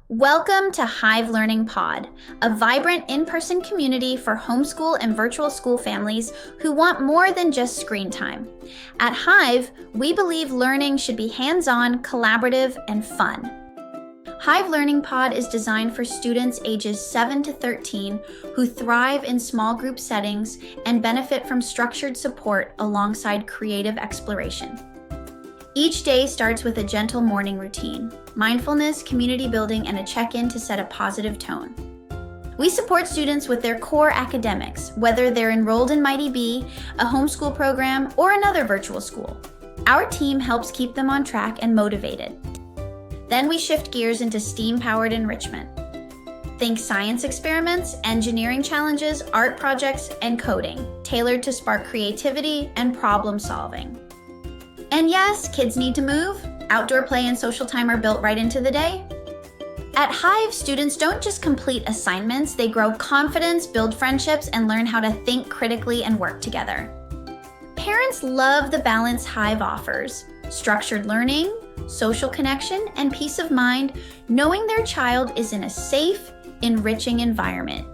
Welcome to Hive Learning Pod, a vibrant in-person community for homeschool and virtual school families who want more than just screen time. At Hive, we believe learning should be hands-on, collaborative, and fun. Hive Learning Pod is designed for students ages 7 to 13 who thrive in small group settings and benefit from structured support alongside creative exploration. Each day starts with a gentle morning routine, mindfulness, community building, and a check-in to set a positive tone. We support students with their core academics, whether they're enrolled in Mighty Bee, a homeschool program, or another virtual school. Our team helps keep them on track and motivated. Then we shift gears into STEAM-powered enrichment. Think science experiments, engineering challenges, art projects, and coding, tailored to spark creativity and problem solving. And yes, kids need to move. Outdoor play and social time are built right into the day. At Hive, students don't just complete assignments, they grow confidence, build friendships, and learn how to think critically and work together. Parents love the balance Hive offers: structured learning, social connection, and peace of mind, knowing their child is in a safe, enriching environment.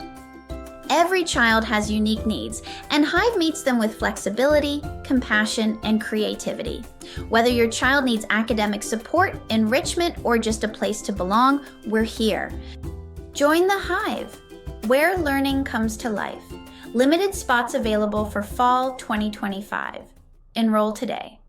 Every child has unique needs, and Hive meets them with flexibility, compassion, and creativity. Whether your child needs academic support, enrichment, or just a place to belong, we're here. Join the Hive, where learning comes to life. Limited spots available for fall 2025. Enroll today.